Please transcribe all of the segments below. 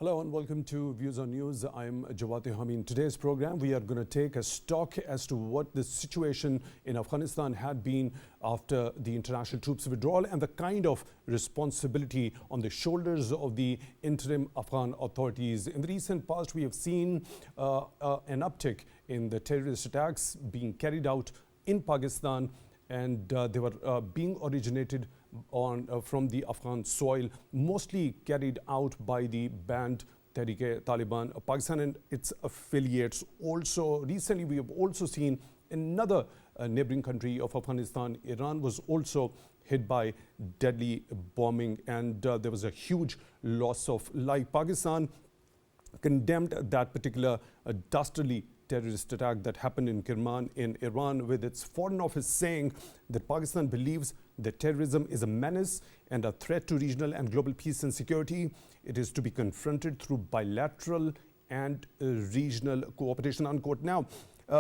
Hello and welcome to Views on News. I'm Jawad. Tehami. In today's program, we are going to take a stock as to what the situation in Afghanistan had been after the international troops withdrawal and the kind of responsibility on the shoulders of the interim Afghan authorities. In the recent past, we have seen an uptick in the terrorist attacks being carried out in Pakistan, and they were being originated from the Afghan soil, mostly carried out by the banned Taliban, Pakistan and its affiliates. Also, recently we have also seen another neighboring country of Afghanistan, Iran, was also hit by deadly bombing, and there was a huge loss of life. Pakistan condemned that particular dastardly terrorist attack that happened in Kerman in Iran, with its foreign office saying that Pakistan believes that terrorism is a menace and a threat to regional and global peace and security. It is to be confronted through bilateral and regional cooperation, unquote. Now,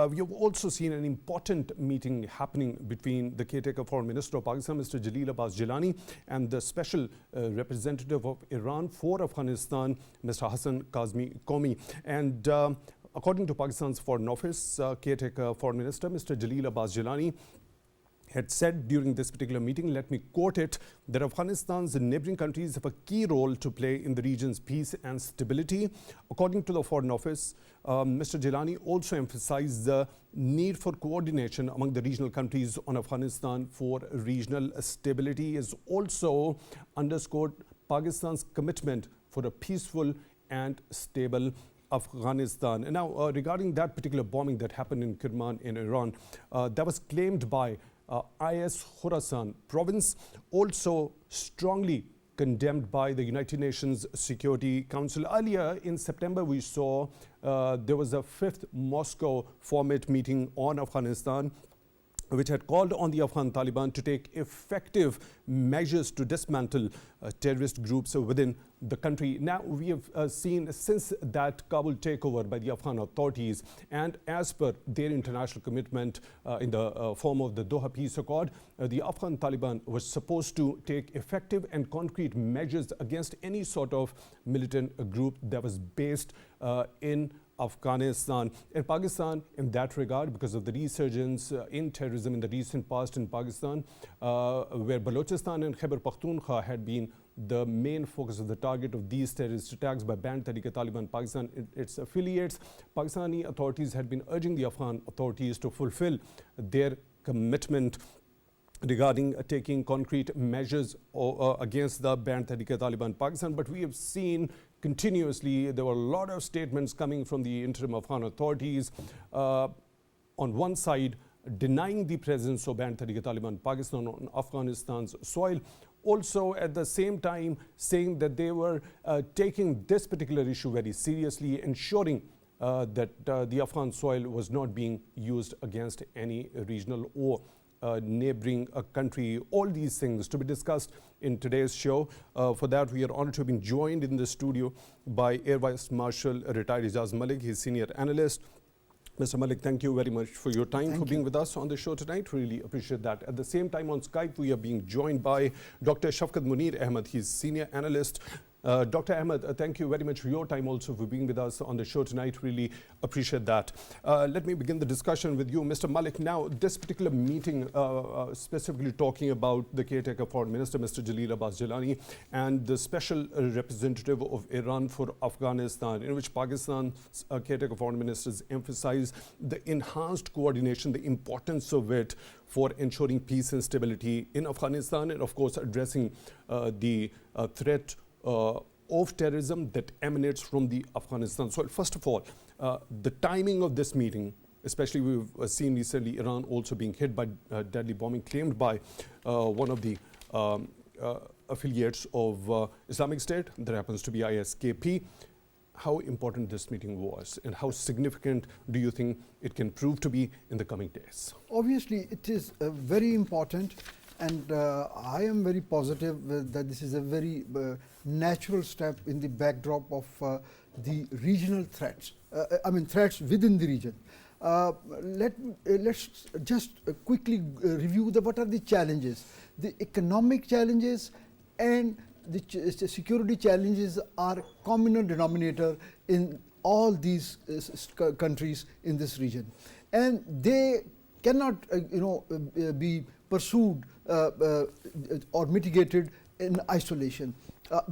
we have also seen an important meeting happening between the caretaker foreign minister of Pakistan, Mr. Jilani, and the special representative of Iran for Afghanistan, Mr. Hassan Qaumi. And according to Pakistan's Foreign Office, caretaker Foreign Minister Mr. Jilani had said during this particular meeting, let me quote it, that Afghanistan's neighboring countries have a key role to play in the region's peace and stability. According to the Foreign Office, Mr. Jilani also emphasized the need for coordination among the regional countries on Afghanistan for regional stability. He has also underscored Pakistan's commitment for a peaceful and stable Afghanistan. And now, regarding that particular bombing that happened in Kerman in Iran, that was claimed by IS Khorasan province, also strongly condemned by the United Nations Security Council. Earlier in September, we saw there was a fifth Moscow format meeting on Afghanistan, which had called on the Afghan Taliban to take effective measures to dismantle terrorist groups within the country. Now, we have seen since that Kabul takeover by the Afghan authorities, and as per their international commitment in the form of the Doha Peace Accord, the Afghan Taliban was supposed to take effective and concrete measures against any sort of militant group that was based in Afghanistan. And Pakistan, in that regard, because of the resurgence in terrorism in the recent past in Pakistan, where Balochistan and Khyber Pakhtunkhwa had been the main focus of the target of these terrorist attacks by banned Taliban, Pakistan, its affiliates, Pakistani authorities had been urging the Afghan authorities to fulfill their commitment regarding taking concrete measures against the banned Taliban, Pakistan. But we have seen continuously, there were a lot of statements coming from the interim Afghan authorities, on one side denying the presence of banned Taliban, Pakistan on Afghanistan's soil, also at the same time saying that they were taking this particular issue very seriously, ensuring that the Afghan soil was not being used against any regional or neighboring country. All these things to be discussed in today's show. For that, we are honored to have been joined in the studio by Air Vice Marshal retired Ijaz Malik. He's senior analyst. Mr. Malik, thank you very much for your time, for being with us on the show tonight. Really appreciate that. At the same time, on Skype, we are being joined by Dr. Shafqat Munir Ahmad. He's senior analyst. Dr. Ahmad, thank you very much for your time also for being with us on the show tonight. Really appreciate that. Let me begin the discussion with you, Mr. Malik. Now, this particular meeting, specifically talking about the caretaker foreign minister, Mr. Jilani, and the special representative of Iran for Afghanistan, in which Pakistan's caretaker foreign ministers emphasized the enhanced coordination, the importance of it for ensuring peace and stability in Afghanistan, and of course addressing the threat of terrorism that emanates from the Afghanistan. So first of all, the timing of this meeting, especially we've seen recently Iran also being hit by deadly bombing claimed by one of the affiliates of Islamic State, that happens to be ISKP. How important this meeting was, and how significant do you think it can prove to be in the coming days? Obviously, it is very important. And I am very positive that this is a very natural step in the backdrop of the regional threats, threats within the region. Let's just quickly review what are the challenges, the economic challenges and the security challenges are common denominator in all these countries in this region, and they cannot be pursued or mitigated in isolation.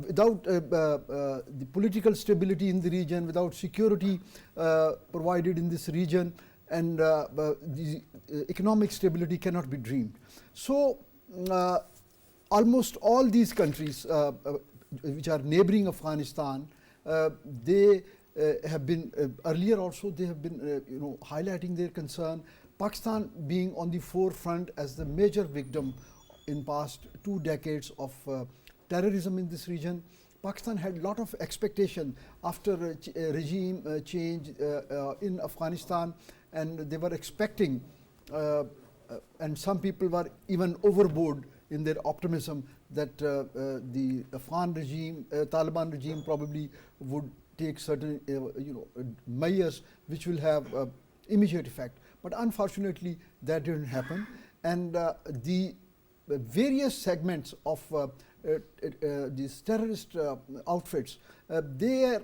Without the political stability in the region, without security provided in this region, and the economic stability cannot be dreamed. So almost all these countries which are neighboring Afghanistan, they have been earlier also they have been highlighting their concern. Pakistan being on the forefront as the major victim in past 2 decades of terrorism in this region. Pakistan had a lot of expectation after regime change in Afghanistan, and they were expecting, and some people were even overboard in their optimism that the Afghan regime, Taliban regime probably would take certain measures which will have immediate effect. But unfortunately that didn't happen, and the various segments of these terrorist outfits, they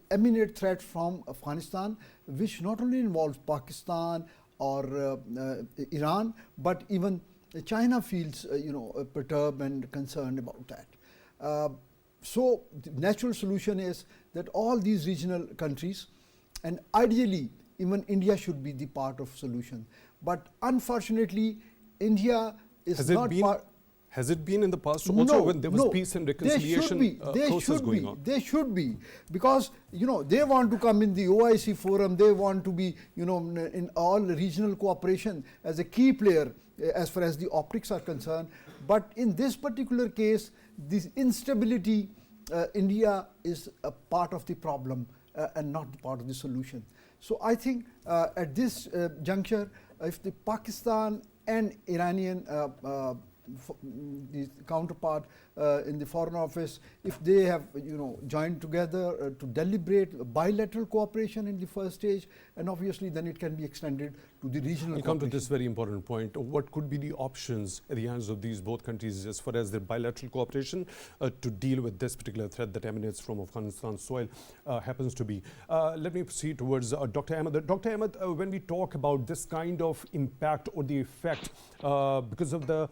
emanate threats from Afghanistan, which not only involves Pakistan or Iran, but even China feels perturbed and concerned about that. So the natural solution is that all these regional countries, and ideally even India, should be the part of solution. But unfortunately India is not part. Has it been in the past also, when there was peace and reconciliation process going on? They should be, because they want to come in the OIC forum, they want to be in all regional cooperation as a key player as far as the optics are concerned. But in this particular case, this instability, India is a part of the problem and not part of the solution. So I think at this juncture, if the Pakistan and Iranian the counterpart in the Foreign Office, if they have joined together to deliberate bilateral cooperation in the first stage, and obviously then it can be extended to the regional. We come to this very important point. What could be the options at the hands of these both countries as far as their bilateral cooperation to deal with this particular threat that emanates from Afghanistan soil happens to be? Let me proceed towards Dr. Ahmad. Dr. Ahmad, when we talk about this kind of impact or the effect because of the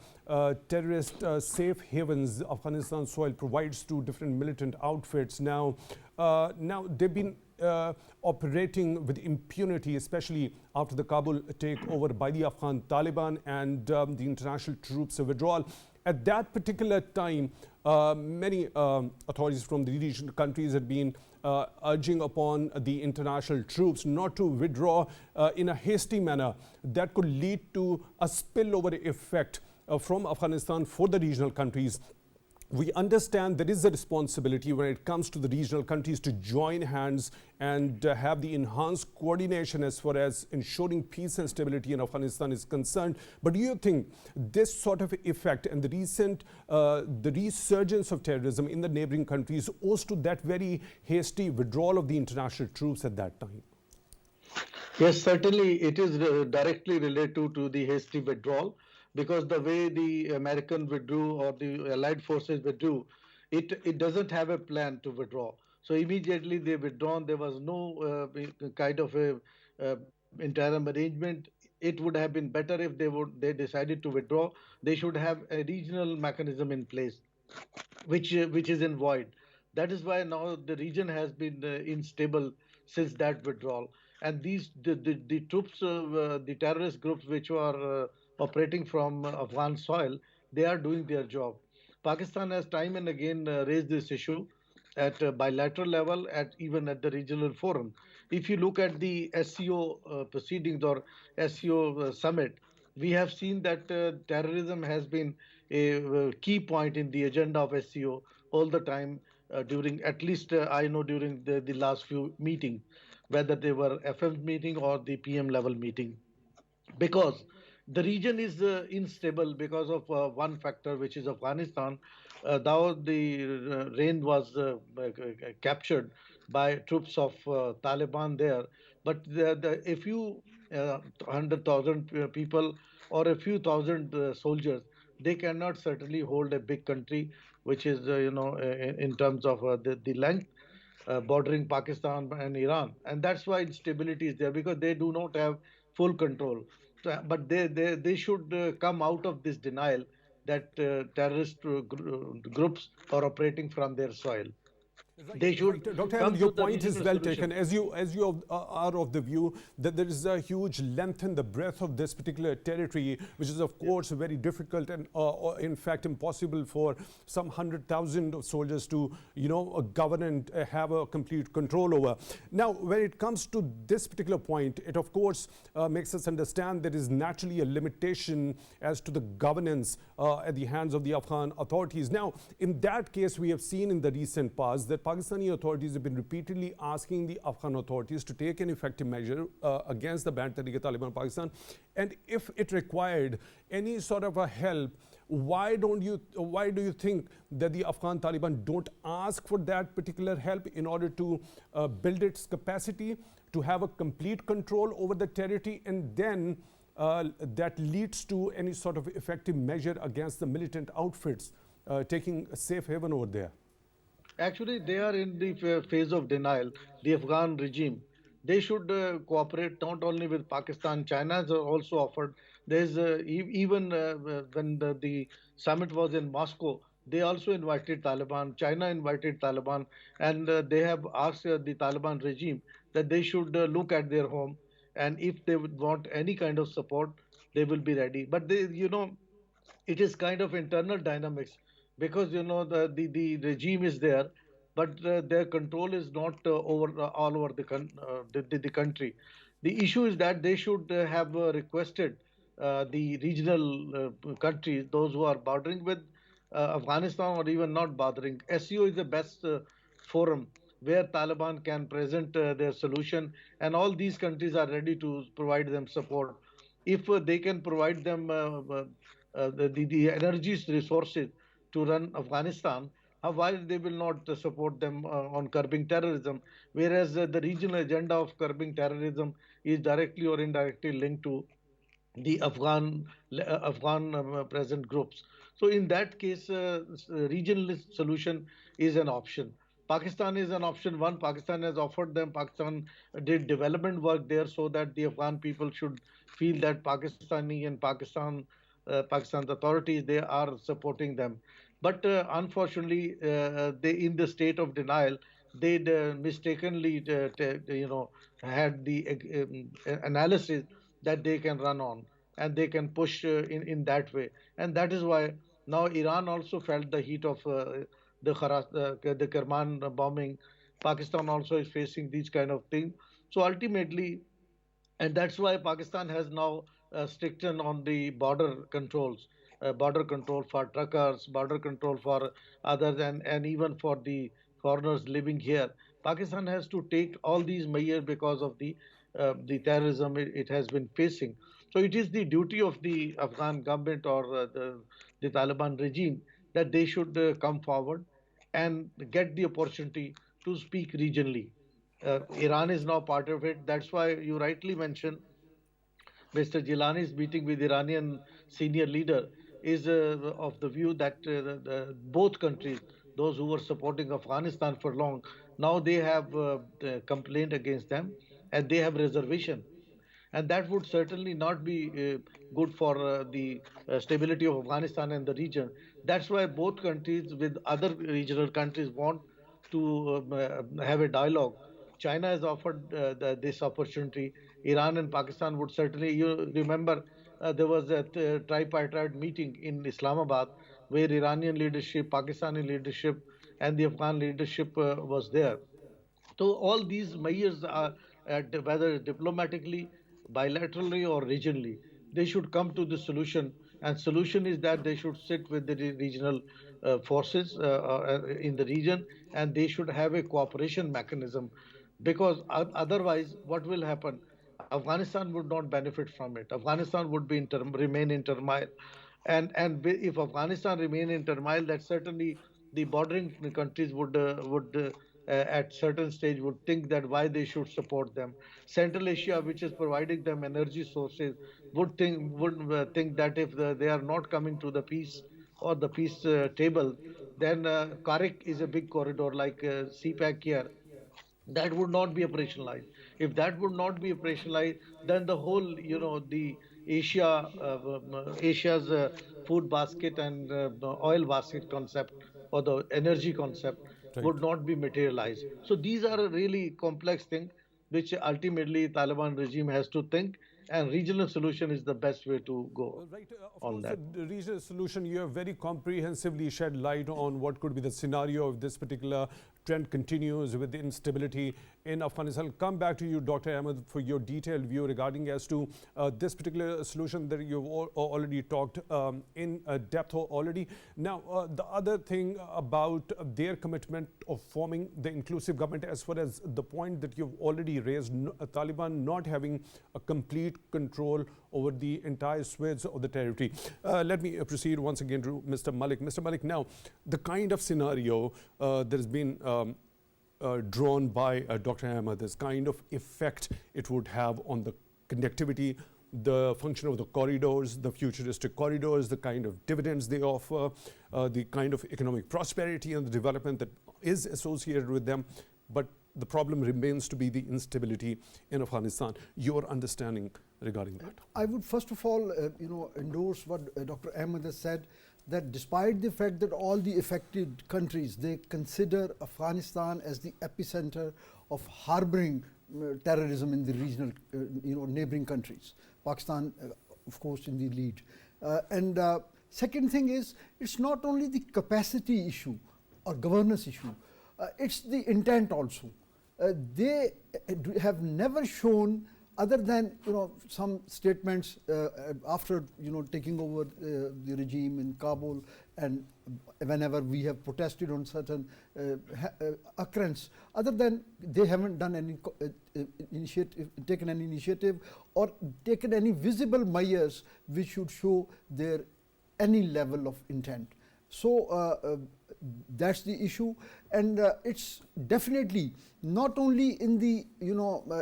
terrorist safe havens Afghanistan soil provides to different militant outfits, now they've been operating with impunity, especially after the Kabul takeover by the Afghan Taliban and the international troops withdrawal. At that particular time, many authorities from the regional countries had been urging upon the international troops not to withdraw in a hasty manner that could lead to a spillover effect from Afghanistan for the regional countries. We understand there is a responsibility when it comes to the regional countries to join hands and have the enhanced coordination as far as ensuring peace and stability in Afghanistan is concerned. But do you think this sort of effect and the recent the resurgence of terrorism in the neighboring countries owes to that very hasty withdrawal of the international troops at that time? Yes, certainly it is directly related to the hasty withdrawal, because the way the American withdrew or the Allied forces withdrew, it doesn't have a plan to withdraw. So immediately they withdrawn. There was no kind of a interim arrangement. It would have been better if they decided to withdraw. They should have a regional mechanism in place, which is in void. That is why now the region has been unstable since that withdrawal. And the troops, the terrorist groups which are operating from Afghan soil, they are doing their job. Pakistan has time and again raised this issue at a bilateral level, at even at the regional forum. If you look at the SCO proceedings or SCO summit, we have seen that terrorism has been a key point in the agenda of SCO all the time during, at least I know, during the last few meetings, whether they were FM meeting or the PM level meeting, because the region is unstable because of one factor, which is Afghanistan. Now the reign was captured by troops of Taliban there, but a few 100,000 people or a few thousand soldiers, they cannot certainly hold a big country. which is in terms of the length bordering Pakistan and Iran, and that's why instability is there because they do not have full control. So, but they should come out of this denial that terrorist groups are operating from their soil. Right, They right. should Dr. Ahmed, come your to the point is regional well taken. solution. As you are of the view that there is a huge length in the breadth of this particular territory, which is of course very difficult and in fact impossible for some 100,000 of soldiers to govern and have a complete control over. Now, when it comes to this particular point, it of course makes us understand there is naturally a limitation as to the governance at the hands of the Afghan authorities. Now, in that case, we have seen in the recent past that Pakistani authorities have been repeatedly asking the Afghan authorities to take an effective measure against the banned Taliban Pakistan. And if it required any sort of a help, why do you think that the Afghan Taliban don't ask for that particular help in order to build its capacity to have a complete control over the territory, and then that leads to any sort of effective measure against the militant outfits taking a safe haven over there? Actually, they are in the phase of denial. The Afghan regime, they should cooperate not only with Pakistan. China has also offered. There's even when the summit was in Moscow, they also invited Taliban. China invited Taliban, and they have asked the Taliban regime that they should look at their home, and if they would want any kind of support, they will be ready. But it is kind of internal dynamics because the regime is there, but their control is not over all over the country. The issue is that they should have requested the regional countries, those who are bordering with Afghanistan or even not bothering. SEO is the best forum where Taliban can present their solution, and all these countries are ready to provide them support. If they can provide them the energy resources to run Afghanistan, why they will not support them on curbing terrorism? Whereas the regional agenda of curbing terrorism is directly or indirectly linked to the Afghan present groups. So in that case, regional solution is an option. Pakistan is an option one. Pakistan has offered them. Pakistan did development work there so that the Afghan people should feel that Pakistani and Pakistan's authorities, they are supporting them. But unfortunately, they in the state of denial, they mistakenly had the analysis that they can run on, and they can push in that way. And that is why now Iran also felt the heat of the Kerman bombing. Pakistan also is facing these kind of things. So ultimately, and that's why Pakistan has now strictened on the border control for truckers, border control for others, and even for the foreigners living here. Pakistan has to take all these measures because of the terrorism it has been facing. So it is the duty of the Afghan government or the Taliban regime that they should come forward and get the opportunity to speak regionally. Iran is now part of it. That's why you rightly mentioned Mr. Jilani's meeting with Iranian senior leader is of the view that both countries, those who were supporting Afghanistan for long, now they have complained against them and they have reservation, and that would certainly not be good for the stability of Afghanistan and the region. That's why both countries with other regional countries want to have a dialogue. China has offered this opportunity. Iran and Pakistan would certainly, you remember, there was a tripartite meeting in Islamabad where Iranian leadership, Pakistani leadership, and the Afghan leadership was there. So all these measures are, whether diplomatically, bilaterally, or regionally, they should come to the solution. And solution is that they should sit with the regional forces in the region, and they should have a cooperation mechanism. Because otherwise, what will happen? Afghanistan would not benefit from it. Afghanistan would be remain in turmoil, and if Afghanistan remain in turmoil, that certainly the bordering countries would at certain stage would think that why they should support them. Central Asia, which is providing them energy sources, would think that if they are not coming to the peace or the peace table, then Karik is a big corridor like CPAC here, that would not be operationalized. If that would not be operationalized, then the whole, the Asia's food basket and oil basket concept or the energy concept Right. would not be materialized. So these are a really complex thing, which ultimately Taliban regime has to think, and regional solution is the best way to go Right. Of on course, that. the regional solution, you have very comprehensively shed light on what could be the scenario if this particular trend continues with the instability in Afghanistan. I'll come back to you, Dr. Ahmad, for your detailed view regarding as to this particular solution that you've already talked in depth already. Now, the other thing about their commitment of forming the inclusive government, as far as the point that you've already raised, Taliban not having a complete control over the entire swathes of the territory. Let me proceed once again to Mr. Malik. Mr. Malik, now, the kind of scenario that has been drawn by Dr. Ahmad, this kind of effect it would have on the connectivity, the function of the corridors, the futuristic corridors, the kind of dividends they offer, the kind of economic prosperity and the development that is associated with them. But the problem remains to be the instability in Afghanistan. Your understanding regarding that? I would first of all, endorse what Dr. Ahmad has said, that despite the fact that all the affected countries, they consider Afghanistan as the epicenter of harboring terrorism in the regional, neighboring countries. Pakistan, of course, in the lead. And second thing is, it's not only the capacity issue or governance issue, it's the intent also. They have never shown, other than some statements after taking over the regime in Kabul, and whenever we have protested on certain occurrence, other than they haven't done any taken any initiative or taken any visible measures which should show their any level of intent. So that's the issue, and it's definitely not only in the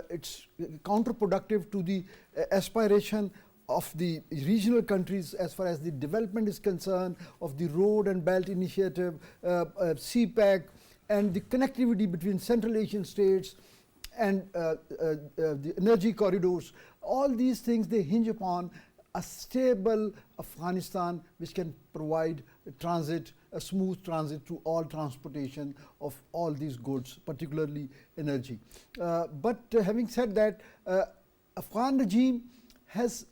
it's counterproductive to the aspiration of the regional countries as far as the development is concerned, of the Road and Belt Initiative, CPAC, and the connectivity between Central Asian states and the energy corridors. All these things, they hinge upon a stable Afghanistan which can provide transit, a smooth transit to all transportation of all these goods, particularly energy. But having said that, Afghan regime has,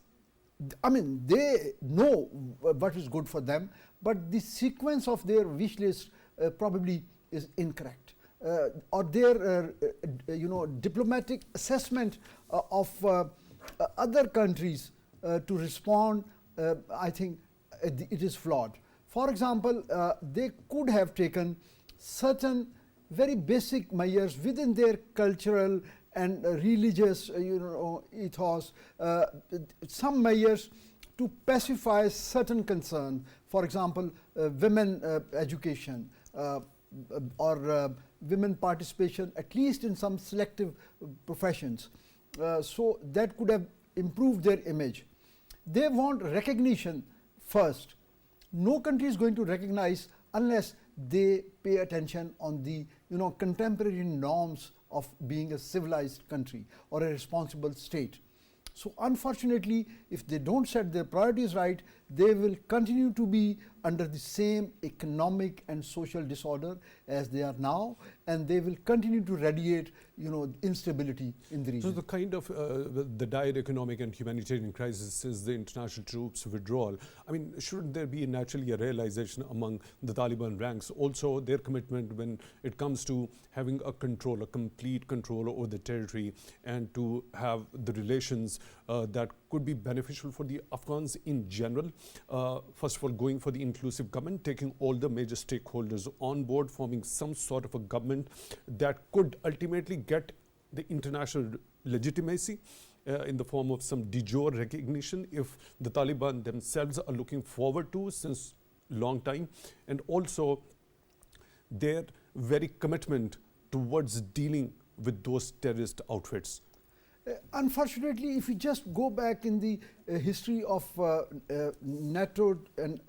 they know what is good for them, but the sequence of their wish list probably is incorrect. Or their diplomatic assessment of other countries to respond, I think it is flawed. For example, they could have taken certain very basic measures within their cultural and religious ethos, some measures to pacify certain concern. For example, women education or women participation, at least in some selective professions. So that could have improved their image. They want recognition first. No country is going to recognize unless they pay attention on the contemporary norms of being a civilized country or a responsible state. So unfortunately, if they don't set their priorities right, they will continue to be under the same economic and social disorder as they are now, and they will continue to radiate instability in the region. So the kind of the dire economic and humanitarian crisis is the international troops withdrawal. I mean, shouldn't there be naturally a realization among the Taliban ranks, also their commitment when it comes to having a control, a complete control over the territory, and to have the relations that could be beneficial for the Afghans in general? First of all, going for the inclusive government, taking all the major stakeholders on board, forming some sort of a government that could ultimately get the international legitimacy in the form of some de jure recognition if the Taliban themselves are looking forward to since long time, and also their very commitment towards dealing with those terrorist outfits. Unfortunately, if you just go back in the history of NATO and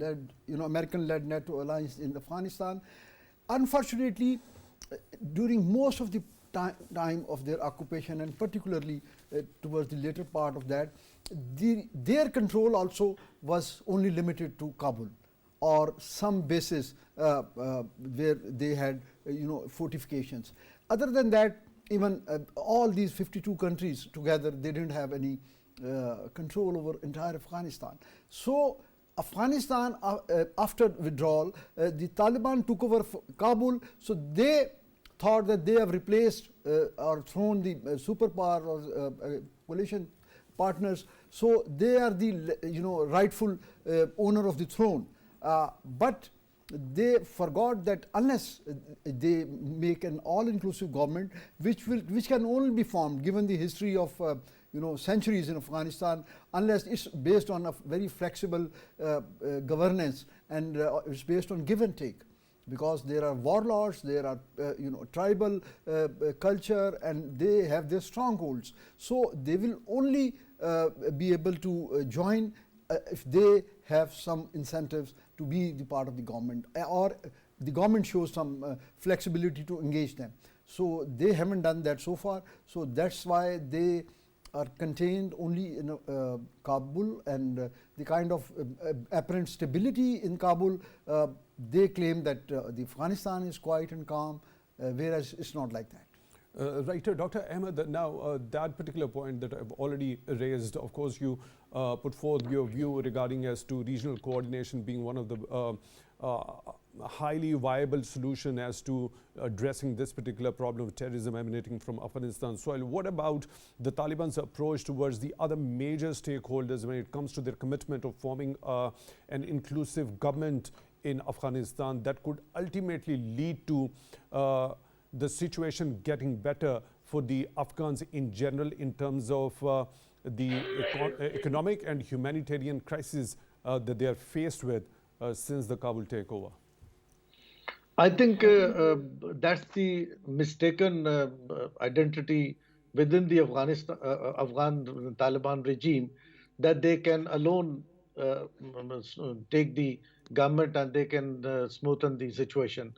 led, American-led NATO alliance in Afghanistan, unfortunately, during most of the time of their occupation, and particularly towards the later part of that, their control also was only limited to Kabul or some bases where they had fortifications. Other than that, even all these 52 countries together, they didn't have any control over entire Afghanistan. So Afghanistan, after withdrawal, the Taliban took over Kabul, so they thought that they have replaced or thrown the superpower or coalition partners, so they are the rightful owner of the throne. But they forgot that unless they make an all-inclusive government, which can only be formed given the history of centuries in Afghanistan, unless it's based on a very flexible governance and it's based on give and take, because there are warlords, there are tribal culture, and they have their strongholds. So they will only be able to join if they have some incentives to be the part of the government, or the government shows some flexibility to engage them. So they haven't done that so far. So that's why they are contained only in Kabul, and the kind of apparent stability in Kabul, they claim that the Afghanistan is quiet and calm, whereas it's not like that. Right, Dr. Ahmad, now that particular point that I've already raised, of course, you put forth your view regarding as to regional coordination being one of the highly viable solution as to addressing this particular problem of terrorism emanating from Afghanistan soil. What about the Taliban's approach towards the other major stakeholders when it comes to their commitment of forming an inclusive government in Afghanistan that could ultimately lead to the situation getting better for the Afghans in general in terms of the economic and humanitarian crisis that they are faced with since the Kabul takeover? I think that's the mistaken identity within the Afghan Taliban regime, that they can alone take the government and they can smoothen the situation.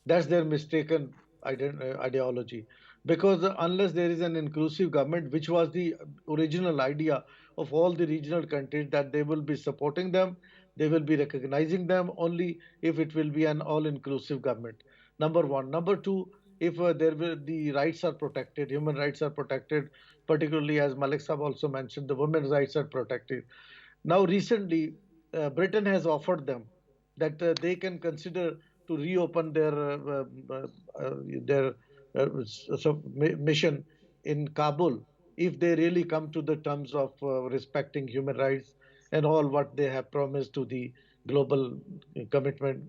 That's their mistaken ideology. Because unless there is an inclusive government, which was the original idea of all the regional countries, that they will be supporting them, they will be recognizing them only if it will be an all-inclusive government. Number one. Number two, if the rights are protected, human rights are protected, particularly as Malik Sahab also mentioned, the women's rights are protected. Now, recently, Britain has offered them that they can consider to reopen their mission in Kabul if they really come to the terms of respecting human rights and all what they have promised to the global commitment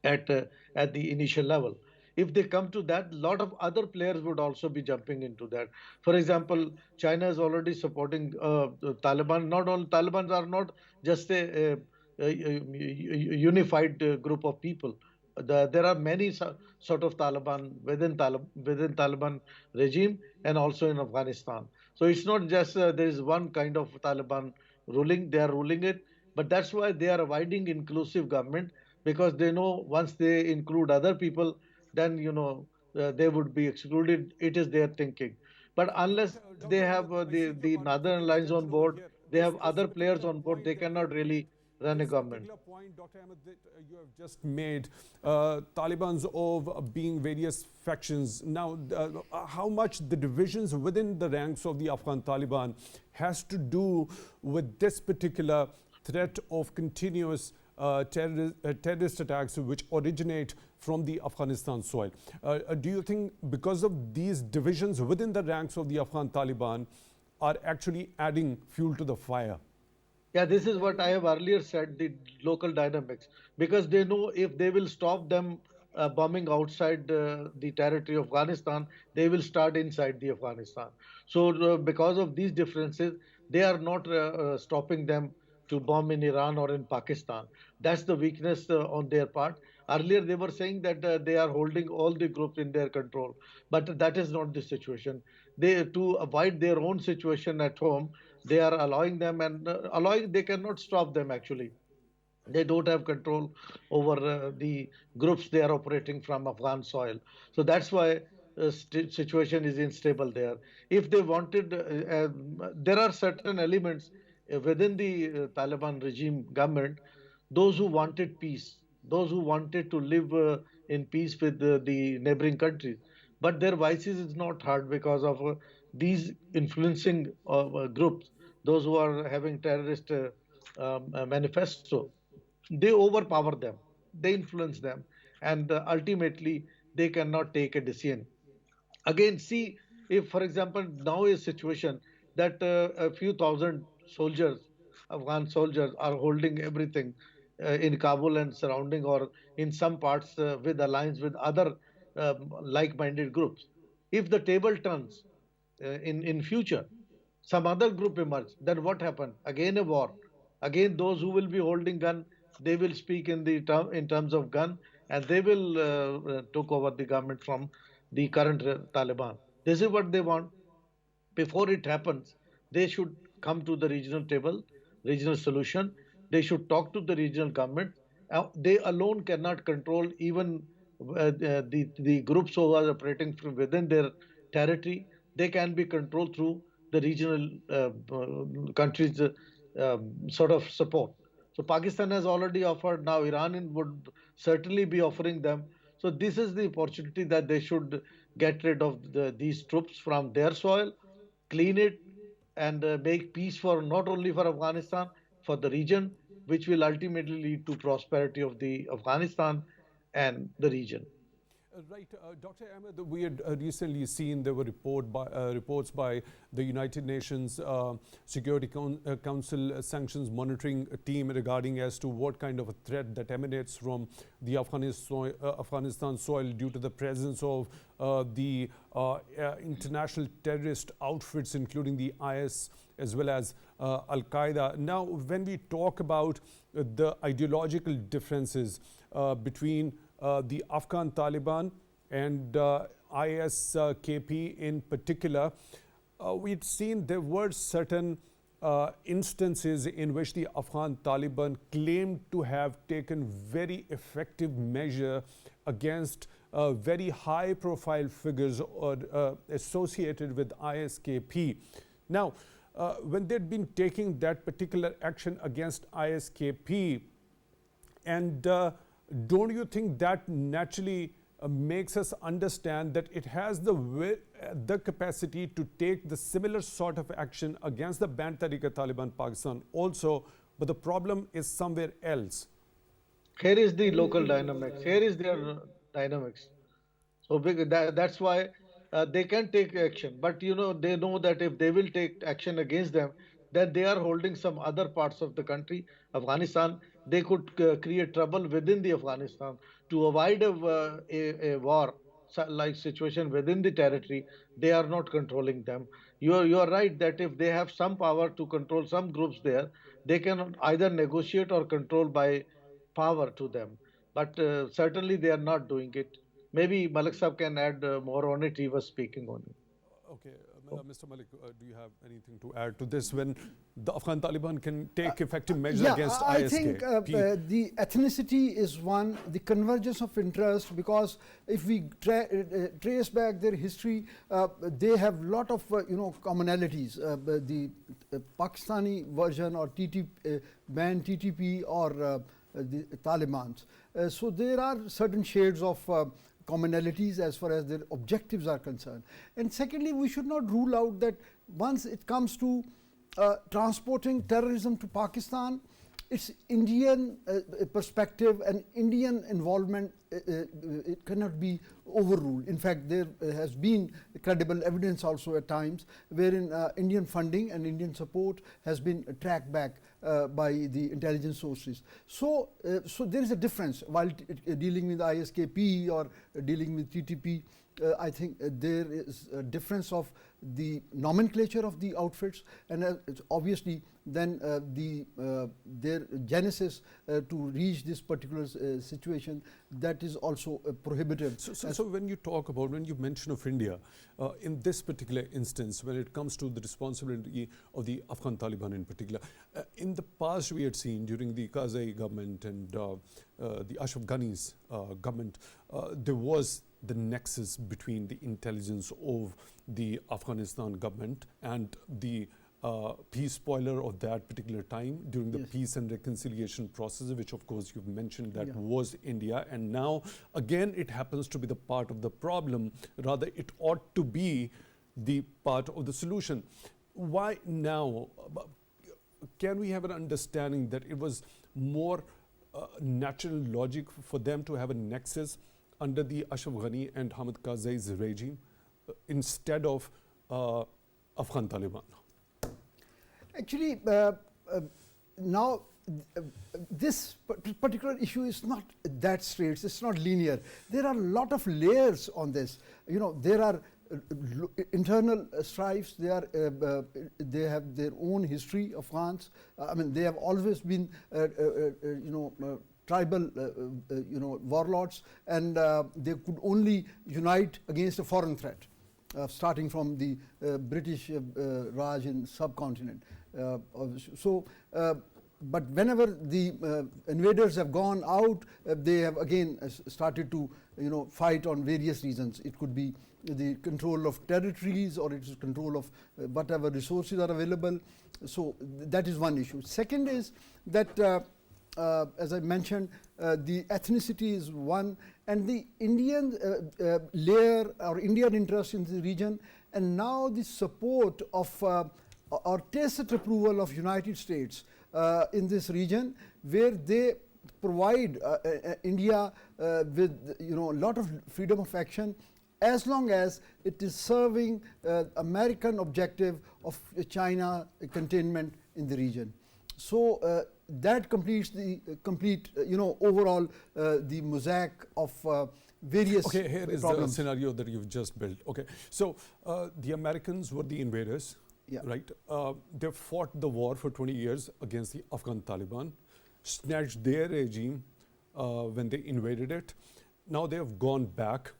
at at the initial level. If they come to that, a lot of other players would also be jumping into that. For example, China is already supporting the Taliban. Not all Talibans are not just a unified group of people. There are many sort of Taliban within Taliban regime and also in Afghanistan. So it's not just there is one kind of Taliban ruling. They are ruling it, but that's why they are avoiding inclusive government, because they know once they include other people, then they would be excluded. It is their thinking. But unless they have Dr. Ahmed, I see the the Northern conflict Alliance on extension over board, here. they have other players on board, they cannot really run a This government. particular point, Dr. Ahmed, that you have just made, Taliban's of being various factions. Now, how much the divisions within the ranks of the Afghan Taliban has to do with this particular threat of continuous terrorist attacks which originate from the Afghanistan soil. Do you think because of these divisions within the ranks of the Afghan Taliban are actually adding fuel to the fire? Yeah, this is what I have earlier said, the local dynamics, because they know if they will stop them bombing outside the territory of Afghanistan, they will start inside the Afghanistan. So, because of these differences, they are not stopping them to bomb in Iran or in Pakistan. That's the weakness on their part. Earlier, they were saying that they are holding all the groups in their control, but that is not the situation. They, to avoid their own situation at home, they are allowing them, and allowing, they cannot stop them actually. They don't have control over the groups they are operating from Afghan soil. So that's why situation is unstable there. If they wanted, there are certain elements within the Taliban regime government, those who wanted peace, those who wanted to live in peace with the neighboring countries, but their voices is not heard because of these influencing groups, those who are having terrorist manifesto. They overpower them, they influence them, and ultimately they cannot take a decision. Again, see, if for example now is situation that a few thousand soldiers, Afghan soldiers, are holding everything in Kabul and surrounding, or in some parts with alliance with other like-minded groups. If the table turns in future, some other group emerge, then what happened? Again a war. Again those who will be holding gun, they will speak in the in terms of gun, and they will took over the government from the current Taliban. This is what they want. Before it happens, they should come to the regional table, regional solution. They should talk to the regional government. They alone cannot control even the groups who are operating from within their territory. They can be controlled through the regional countries' sort of support. So Pakistan has already offered. Now Iran would certainly be offering them. So this is the opportunity that they should get rid of these troops from their soil, clean it, and make peace for not only for Afghanistan, for the region, which will ultimately lead to prosperity of the Afghanistan and the region. Right, Dr. Ahmed, we had recently seen there were reports by the United Nations Security Council sanctions monitoring team regarding as to what kind of a threat that emanates from the Afghanistan soil due to the presence of the international terrorist outfits, including the IS as well as Al Qaeda. Now, when we talk about the ideological differences between the Afghan Taliban and ISKP in particular, we'd seen there were certain instances in which the Afghan Taliban claimed to have taken very effective measure against very high profile figures associated with ISKP. Now, when they'd been taking that particular action against ISKP, and don't you think that naturally makes us understand that it has the capacity to take the similar sort of action against the banned Taliban Pakistan also, but the problem is somewhere else? Here is the local dynamics. Here is their dynamics. So that's why they can take action. But they know that if they will take action against them, then they are holding some other parts of the country, Afghanistan. They could create trouble within the Afghanistan to avoid a war like situation within the territory. They are not controlling them. You are right that if they have some power to control some groups there, they can either negotiate or control by power to them. But certainly they are not doing it. Maybe Malik Sahab can add more on it. He was speaking on it. Okay, Mr. Malik, do you have anything to add to this when the Afghan Taliban can take effective measures against I ISK? think the ethnicity is one, the convergence of interest, because if we trace back their history, they have lot of commonalities. The Pakistani version or banned TTP or the Taliban. So there are certain shades of commonalities as far as their objectives are concerned. And secondly, we should not rule out that once it comes to transporting terrorism to Pakistan, it's Indian perspective and Indian involvement, it cannot be overruled. In fact, there has been credible evidence also at times wherein Indian funding and Indian support has been tracked back by the intelligence sources. So there is a difference while dealing with ISKP or dealing with TTP I think there is a difference of the nomenclature of the outfits, and it's obviously then their genesis to reach this particular situation, that is also prohibitive. So when you talk about, when you mention of India, in this particular instance, when it comes to the responsibility of the Afghan Taliban in particular, in the past we had seen during the Karzai government and the Ashraf Ghani's government, there was the nexus between the intelligence of the Afghanistan government and the peace spoiler of that particular time during the peace and reconciliation process, which of course you've mentioned that was India, and now again it happens to be the part of the problem. Rather, it ought to be the part of the solution. Why now? Can we have an understanding that it was more natural logic for them to have a nexus under the Ashraf Ghani and Hamid Karzai's regime instead of Afghan Taliban? Actually, now this particular issue is not that straight. It's not linear. There are a lot of layers on this. You know, there are internal strifes. They have their own history. Afghans. I mean, they have always been, tribal, warlords, and they could only unite against a foreign threat, starting from the British Raj in subcontinent. But whenever the invaders have gone out, they have again started to fight on various reasons. It could be the control of territories, or it is control of whatever resources are available. So that is one issue. Second is that as I mentioned, the ethnicity is one, and the Indian layer or Indian interest in the region, and now the support of or tacit approval of United States in this region, where they provide India with a lot of freedom of action, as long as it is serving American objective of China containment in the region. So that completes the overall the mosaic of various Okay, here is problems. the scenario that you've just built. Okay, so the Americans were the invaders, right? They fought the war for 20 years against the Afghan Taliban, snatched their regime when they invaded it. Now they have gone back.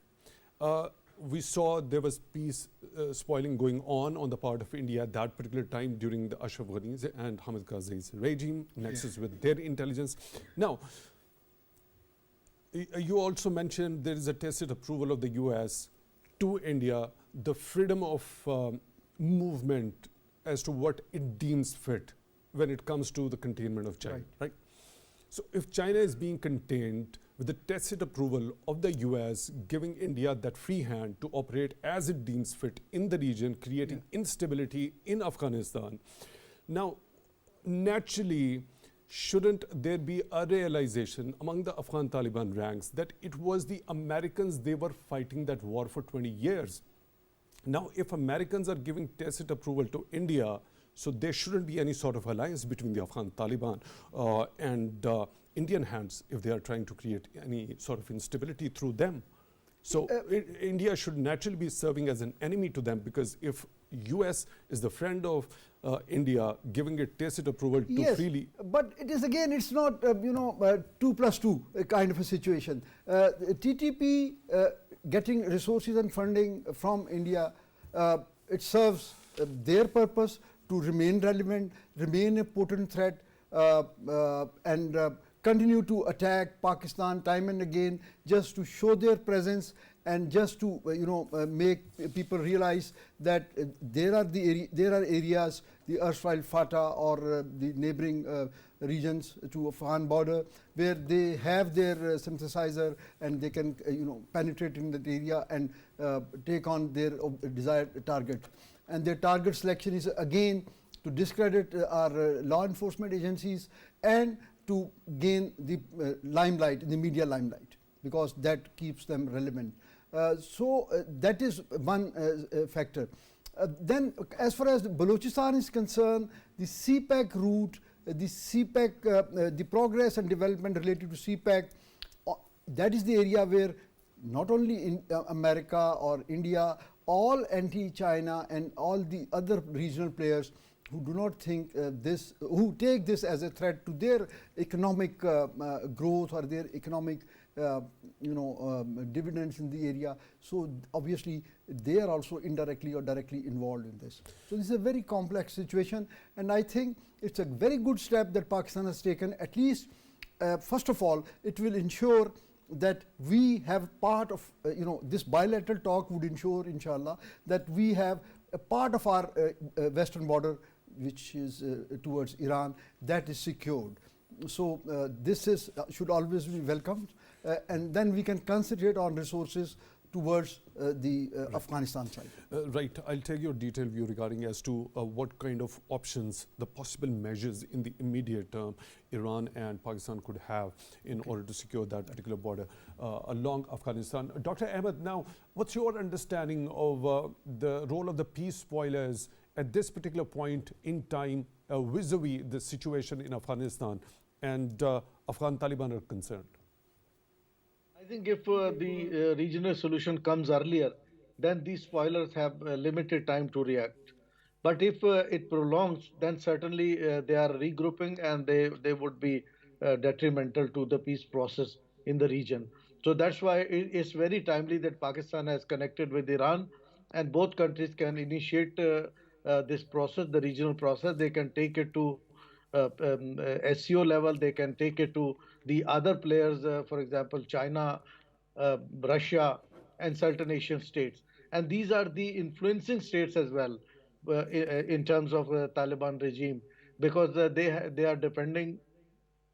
We saw there was peace spoiling going on the part of India at that particular time during the Ashraf Ghani's and Hamid Karzai's regime, nexus with their intelligence. Now, you also mentioned there is a tacit approval of the US to India, the freedom of movement as to what it deems fit when it comes to the containment of China, right? So if China is being contained with the tacit approval of the US, giving India that free hand to operate as it deems fit in the region, creating instability in Afghanistan. Now, naturally, shouldn't there be a realization among the Afghan Taliban ranks that it was the Americans, they were fighting that war for 20 years. Now, if Americans are giving tacit approval to India, so there shouldn't be any sort of alliance between the Afghan Taliban and Indian hands if they are trying to create any sort of instability through them. So India should naturally be serving as an enemy to them, because if US is the friend of India, giving it tacit approval to freely. But it is again, it's not 2+2 kind of a situation. TTP getting resources and funding from India, it serves their purpose to remain relevant, remain a potent threat, and continue to attack Pakistan time and again, just to show their presence and just to make people realize that there are areas, the erstwhile FATA or the neighboring regions to Afghan border, where they have their synthesizer and they can penetrate in that area and take on their desired target. And their target selection is again to discredit our law enforcement agencies and to gain the limelight, the media limelight, because that keeps them relevant. So that is one factor. Then as far as Balochistan is concerned, the CPEC route, the CPEC, the progress and development related to CPEC, that is the area where not only in America or India, all anti-China and all the other regional players who do not think who take this as a threat to their economic growth or their economic dividends in the area. So obviously they are also indirectly or directly involved in this. So this is a very complex situation, and I think it's a very good step that Pakistan has taken. At least, first of all, it will ensure that we have part of, this bilateral talk would ensure, inshallah, that we have a part of our western border, which is towards Iran, that is secured. So this should always be welcomed, and then we can concentrate on resources towards the Afghanistan side. Right. I'll take your detailed view regarding as to what kind of options, the possible measures in the immediate term Iran and Pakistan could have in order to secure that particular border along Afghanistan. Dr. Ahmad, now, what's your understanding of the role of the peace spoilers at this particular point in time vis-a-vis the situation in Afghanistan and Afghan Taliban are concerned? I think if the regional solution comes earlier, then these spoilers have limited time to react. But if it prolongs, then certainly they are regrouping, and they would be detrimental to the peace process in the region. So that's why it's very timely that Pakistan has connected with Iran, and both countries can initiate this process, the regional process. They can take it to SCO level, they can take it to the other players, for example, China, Russia, and certain Asian states. And these are the influencing states as well in terms of Taliban regime, because they are depending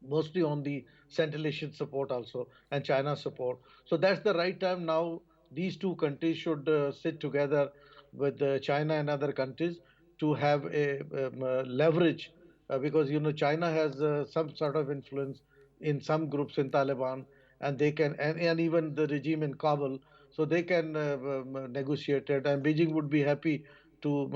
mostly on the Central Asian support also and China support. So that's the right time now. These two countries should sit together with China and other countries to have a leverage, because China has some sort of influence in some groups in Taliban, and they can, and even the regime in Kabul, so they can negotiate it, and Beijing would be happy to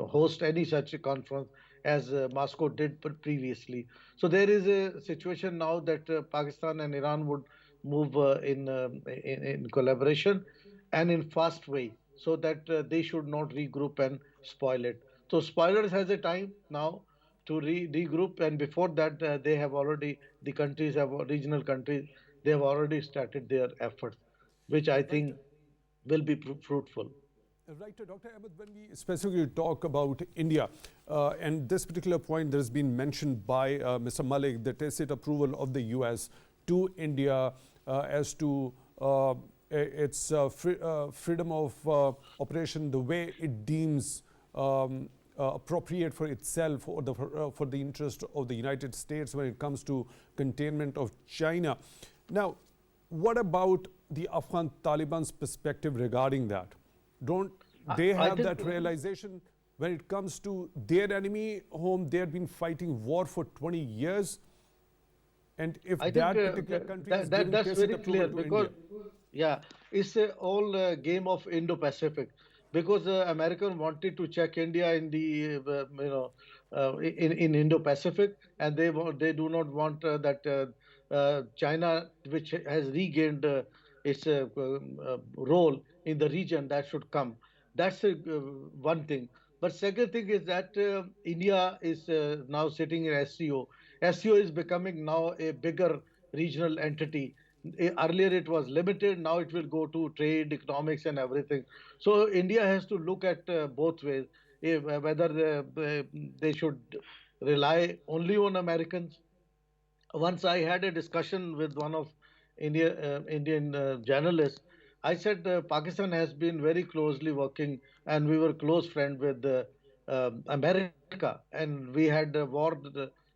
host any such a conference as Moscow did previously. So there is a situation now that Pakistan and Iran would move in collaboration and in fast way, so that they should not regroup and spoil it. So spoilers has a time now to regroup, and before that they have already, the countries have, regional countries, they have already started their efforts, which I Right. think will be fruitful. Right, Dr. Ahmed, when we specifically talk about India, and this particular point that has been mentioned by Mr. Malik, the tacit approval of the US to India as to its freedom of operation, the way it deems appropriate for itself or for the interest of the United States when it comes to containment of China. Now, what about the Afghan Taliban's perspective regarding that? Don't they have that realization when it comes to their enemy whom they have been fighting war for 20 years? And if I that think particular country is that giving that's tacit very clear, approval to because India? yeah, it's a all game of Indo-Pacific, because American wanted to check India in the in Indo-Pacific, and they do not want that China, which has regained its role in the region, that should come. That's one thing. But second thing is that India is now sitting in SCO. SCO is becoming now a bigger regional entity. Earlier it was limited, now it will go to trade, economics, and everything. So India has to look at both ways, whether they should rely only on Americans. Once I had a discussion with one of Indian journalists. I said Pakistan has been very closely working, and we were close friend with America, and we had war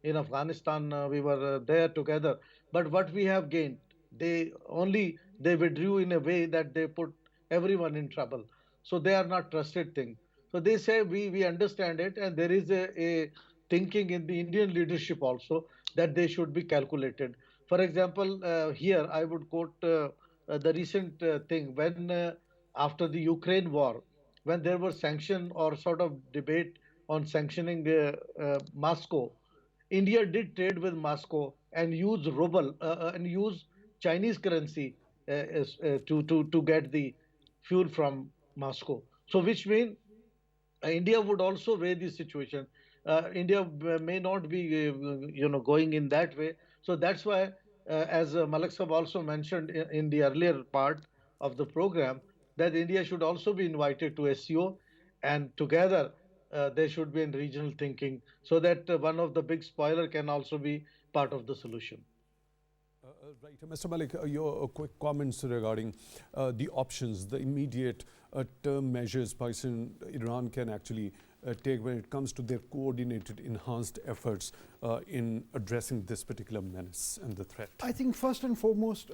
in Afghanistan. We were there together. But what we have gained, they withdrew in a way that they put everyone in trouble. So they are not trusted thing. So they say we understand it, and there is a thinking in the Indian leadership also that they should be calculated. For example, here I would quote the recent thing when after the Ukraine war, when there was sanction or sort of debate on sanctioning Moscow, India did trade with Moscow and use ruble and use Chinese currency to get the fuel from Moscow. So, which means India would also weigh this situation. India may not be, going in that way. So that's why, as Malik Sahab also mentioned in the earlier part of the program, that India should also be invited to SCO, and together there should be in regional thinking, so that one of the big spoiler can also be part of the solution. Right. Mr. Malik, your quick comments regarding the options, the immediate term measures Pakistan, Iran can actually take when it comes to their coordinated, enhanced efforts in addressing this particular menace and the threat. I think first and foremost,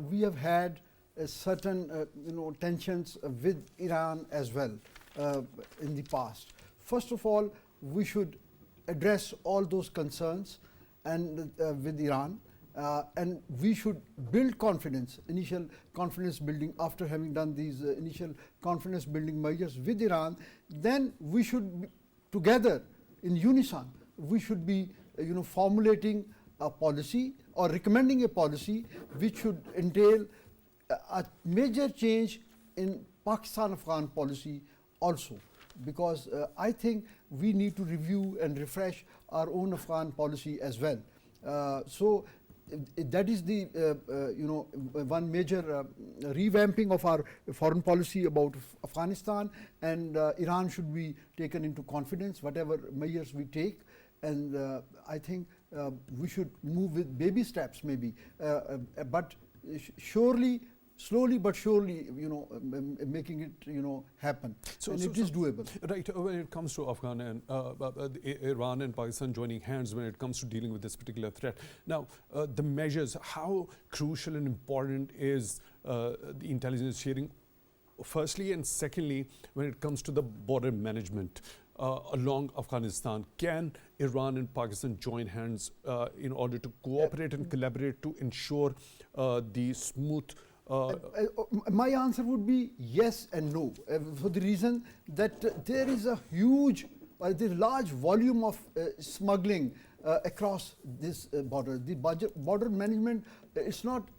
we have had certain tensions with Iran as well in the past. First of all, we should address all those concerns and with Iran. And we should build confidence, initial confidence building after having done these initial confidence building measures with Iran. Then we should be together in unison, we should be formulating a policy or recommending a policy which should entail a major change in Pakistan-Afghan policy also, because I think we need to review and refresh our own Afghan policy as well. So that is the one major revamping of our foreign policy about Afghanistan, and Iran should be taken into confidence whatever measures we take, and I think we should move with baby steps maybe, but surely, slowly but surely, making it happen, and it is doable. Right. When it comes to Afghan and Iran and Pakistan joining hands when it comes to dealing with this particular threat. Now, the measures, how crucial and important is the intelligence sharing, firstly, and secondly, when it comes to the border management along Afghanistan, can Iran and Pakistan join hands in order to cooperate and collaborate to ensure the smooth my answer would be yes and no, for the reason that there is a huge, there is large volume of smuggling across this border. The border management is not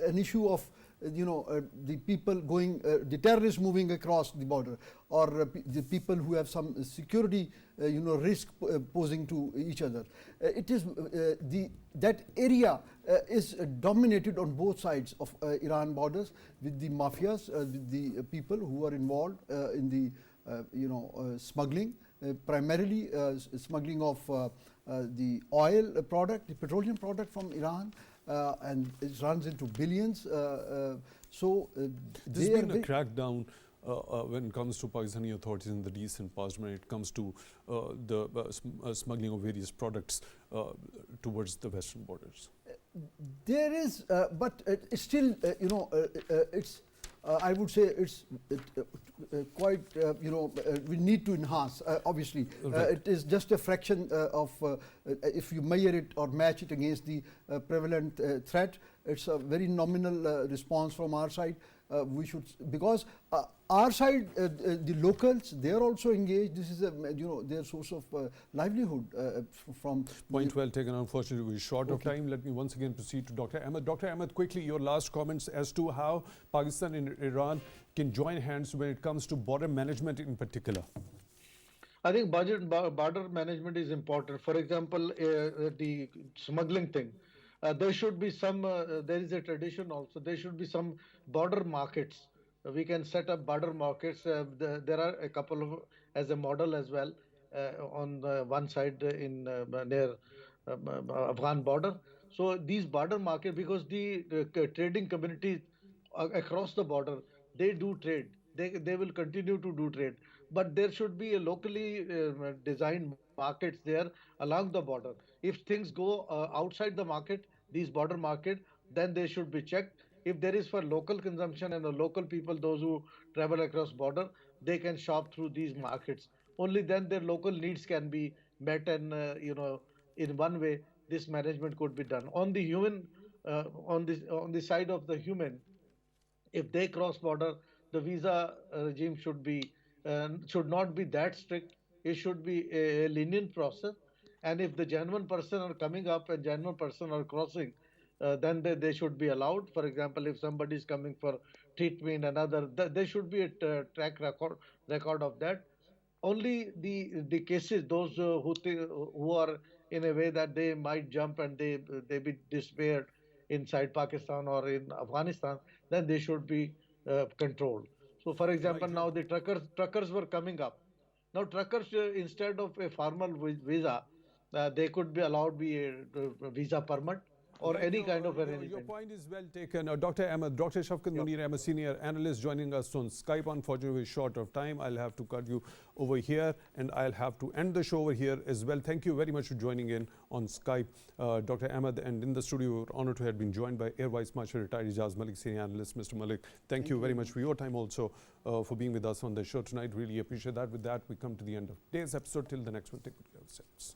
an issue of the people going, the terrorists moving across the border, or the people who have some security risk posing to each other. It is that area is dominated on both sides of Iran borders with the mafias, with the people who are involved in the smuggling, primarily smuggling of the oil product, the petroleum product from Iran, and it runs into billions. So there's been a crackdown when it comes to Pakistani authorities in the recent past when it comes to the smuggling of various products towards the western borders. There is, but it's still, it's. I would say it's quite, we need to enhance, obviously. Right. It is just a fraction of, if you measure it or match it against the prevalent threat, it's a very nominal response from our side. We should, because our side, the locals, they are also engaged. This is their source of livelihood from. Point well taken. Unfortunately, we're short of time. Let me once again proceed to Dr. Ahmad. Dr. Ahmad, quickly, your last comments as to how Pakistan and Iran can join hands when it comes to border management in particular. I think border management is important. For example, the smuggling thing. There should be some, there is a tradition also, there should be some border markets. We can set up border markets. There are a couple of, as a model as well, on one side in near Afghan border. So these border market, because the trading communities across the border, they do trade. They will continue to do trade. But there should be a locally designed markets there along the border. If things go outside the market, these border market, then they should be checked. If there is for local consumption and the local people, those who travel across border, they can shop through these markets. Only then their local needs can be met, and in one way, this management could be done. On the human, on the side of the human, if they cross border, the visa regime should not be that strict. It should be a lenient process. And if the genuine person are coming up and genuine person are crossing, then they should be allowed. For example, if somebody is coming for treatment, another, there should be a track record of that. Only the cases, those who are in a way that they might jump and they be disappeared inside Pakistan or in Afghanistan, then they should be controlled. So, for example, Right, now the truckers were coming up. Now, truckers, instead of a formal visa, they could be allowed be a visa permit or right. any No, kind of your arrangement. point is well taken. Dr. Ahmad, Dr. Shafqat Yep. Munir Ahmad, senior analyst, joining us on Skype. Unfortunately, we're short of time. I'll have to cut you over here, and I'll have to end the show over here as well. Thank you very much for joining in on Skype, Dr. Ahmad. And in the studio, we're honored to have been joined by Air Vice Marshal retired Ijaz Malik, senior analyst. Mr. Malik, thank you very much for your time also, for being with us on the show tonight. Really appreciate that. With that, we come to the end of today's episode. Till the next one, take good care of yourselves.